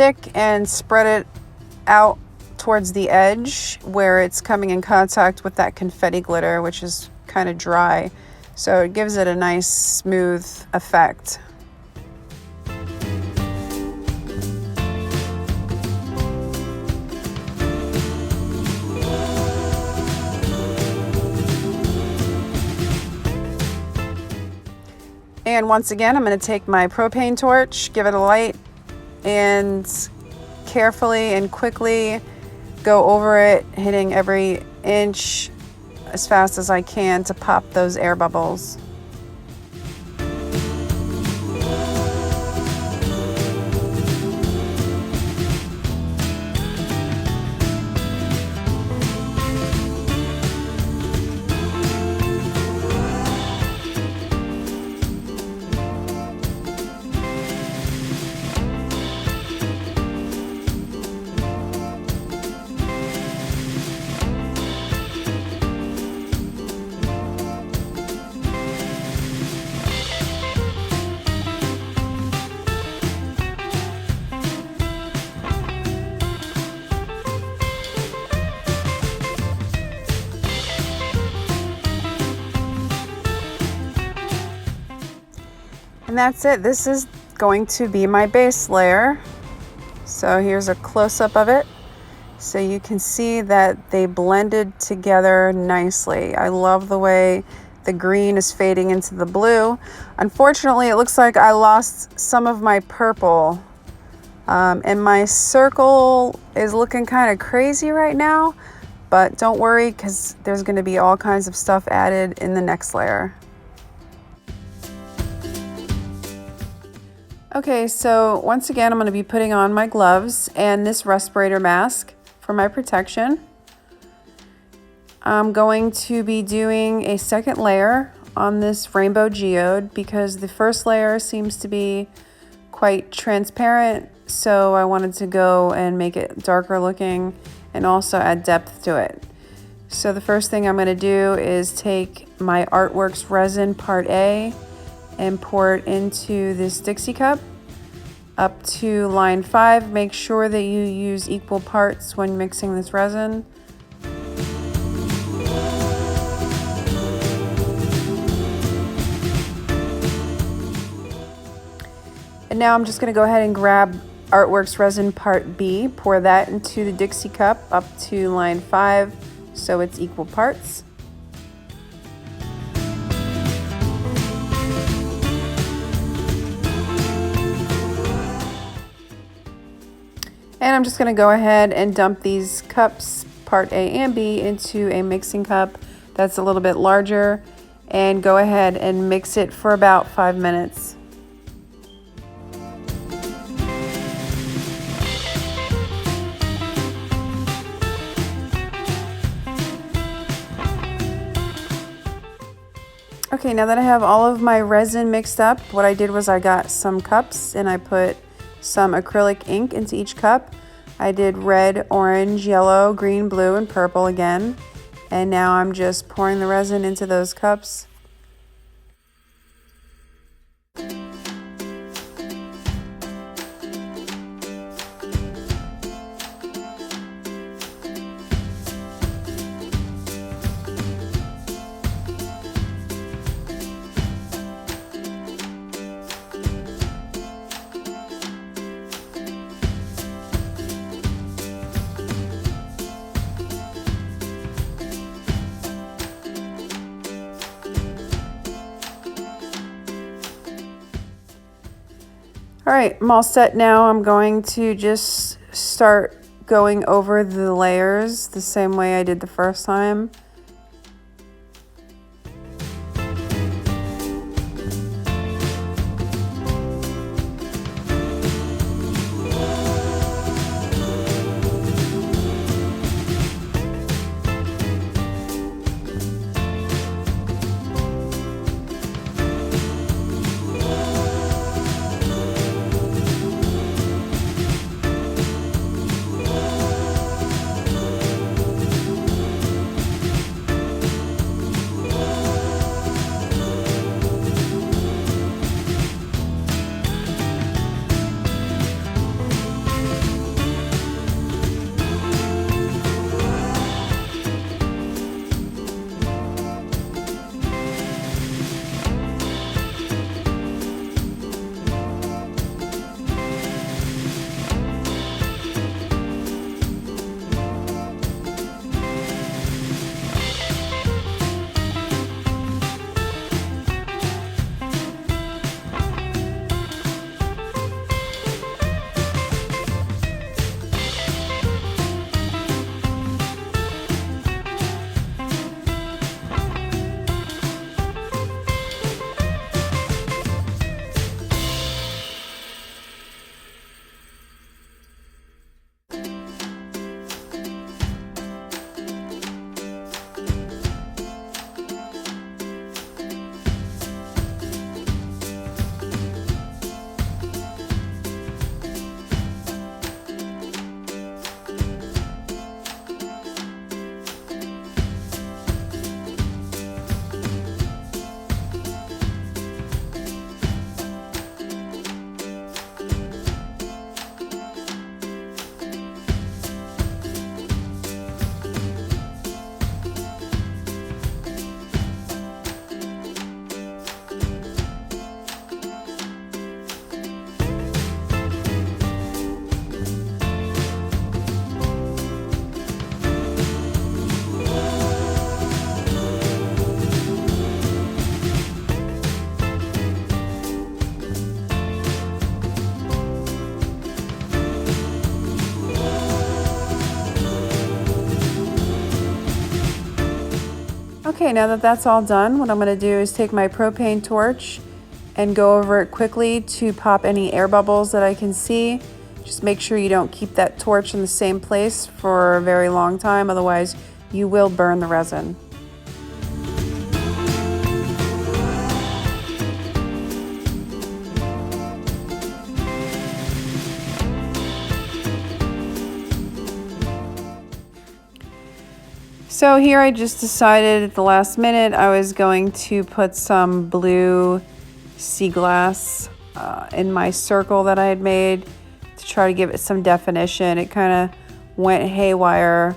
thick and spread it out towards the edge where it's coming in contact with that confetti glitter, which is kind of dry. So it gives it a nice smooth effect. And once again, I'm going to take my propane torch, give it a light, and carefully and quickly go over it, hitting every inch as fast as I can to pop those air bubbles. And that's it. This is going to be my base layer. So here's a close-up of it. So you can see that they blended together nicely. I love the way the green is fading into the blue. Unfortunately, it looks like I lost some of my purple. And my circle is looking kind of crazy right now, but don't worry because there's going to be all kinds of stuff added in the next layer. Okay, so once again, I'm going to be putting on my gloves and this respirator mask for my protection. I'm going to be doing a second layer on this rainbow geode because the first layer seems to be quite transparent, so I wanted to go and make it darker looking and also add depth to it. So the first thing I'm going to do is take my Artworks resin part A and pour it into this Dixie cup up to line 5. Make sure that you use equal parts when mixing this resin. And now I'm just going to go ahead and grab Artworks resin part B, pour that into the Dixie cup up to line 5 so it's equal parts. And I'm just going to go ahead and dump these cups, part A and B, into a mixing cup that's a little bit larger and go ahead and mix it for about 5 minutes. Okay, now that I have all of my resin mixed up, what I did was I got some cups and I put some acrylic ink into each cup. I did red, orange, yellow, green, blue, and purple again. And now I'm just pouring the resin into those cups. All right, I'm all set now. I'm going to just start going over the layers the same way I did the first time. Okay, now that that's all done, what I'm going to do is take my propane torch and go over it quickly to pop any air bubbles that I can see. Just make sure you don't keep that torch in the same place for a very long time, otherwise you will burn the resin. So here I just decided at the last minute I was going to put some blue sea glass in my circle that I had made to try to give it some definition. It kind of went haywire.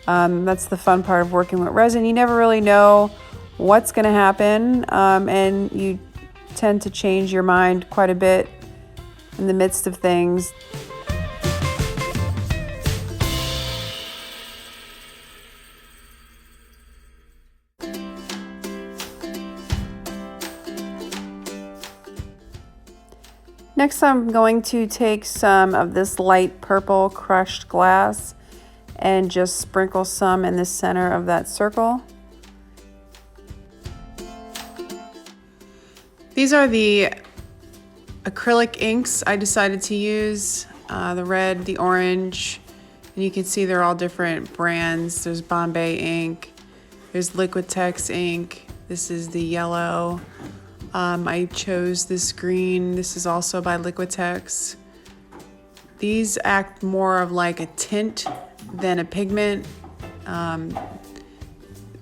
That's the fun part of working with resin. You never really know what's going to happen, and you tend to change your mind quite a bit in the midst of things. Next, I'm going to take some of this light purple crushed glass and just sprinkle some in the center of that circle. These are the acrylic inks I decided to use, the red, the orange, and you can see they're all different brands. There's Bombay ink, there's Liquitex ink, this is the yellow. I chose this green. This is also by Liquitex. These act more of like a tint than a pigment.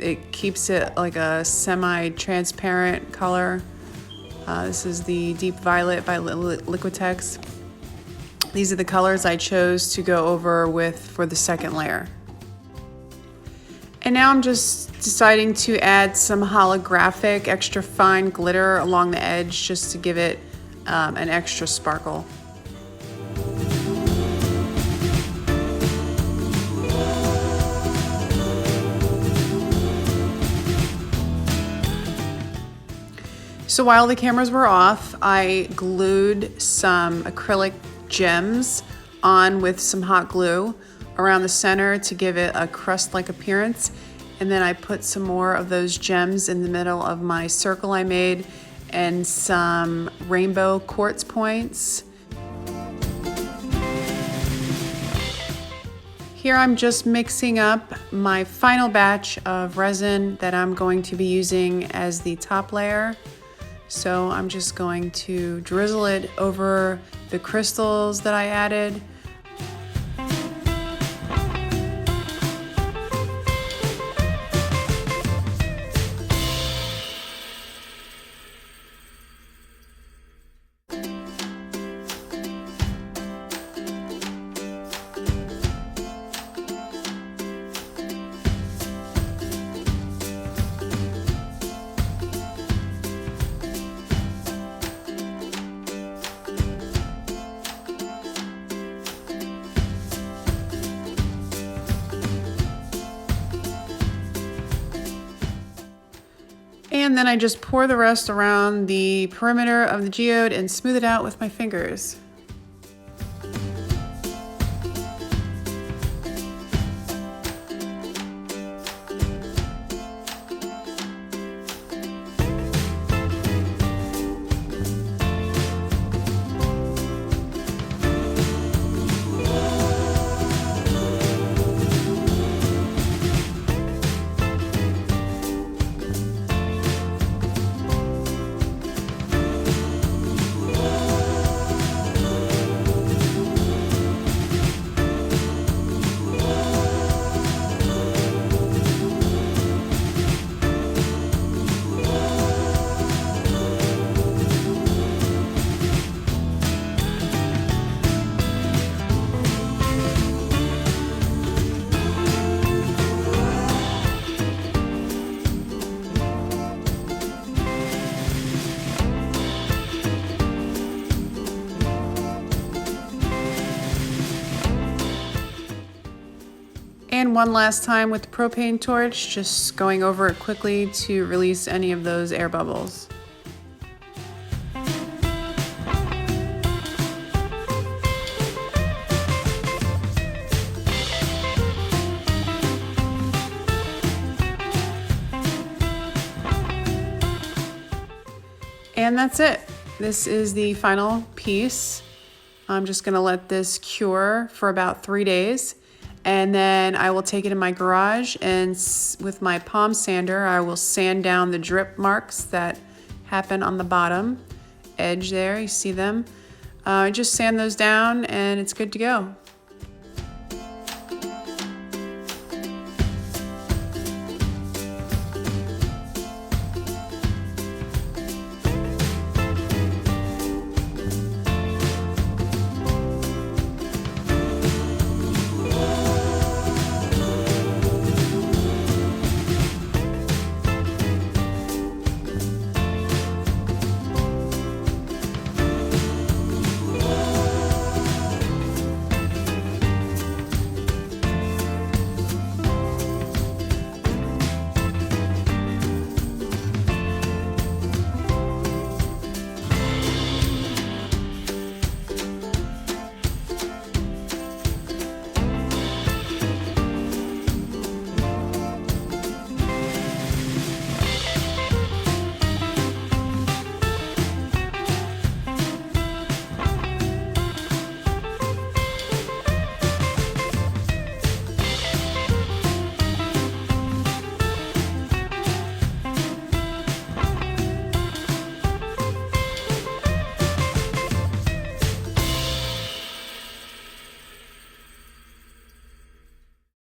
It keeps it like a semi-transparent color. This is the Deep Violet by Liquitex. These are the colors I chose to go over with for the second layer. And now I'm just deciding to add some holographic extra fine glitter along the edge just to give it an extra sparkle. So while the cameras were off, I glued some acrylic gems on with some hot glue around the center to give it a crust-like appearance. And then I put some more of those gems in the middle of my circle I made and some rainbow quartz points. Here I'm just mixing up my final batch of resin that I'm going to be using as the top layer. So I'm just going to drizzle it over the crystals that I added. And then I just pour the rest around the perimeter of the geode and smooth it out with my fingers. And one last time with the propane torch, just going over it quickly to release any of those air bubbles. And that's it. This is the final piece. I'm just gonna let this cure for about 3 days, and then I will take it in my garage, and with my palm sander, I will sand down the drip marks that happen on the bottom edge there. You see them? Just sand those down and it's good to go.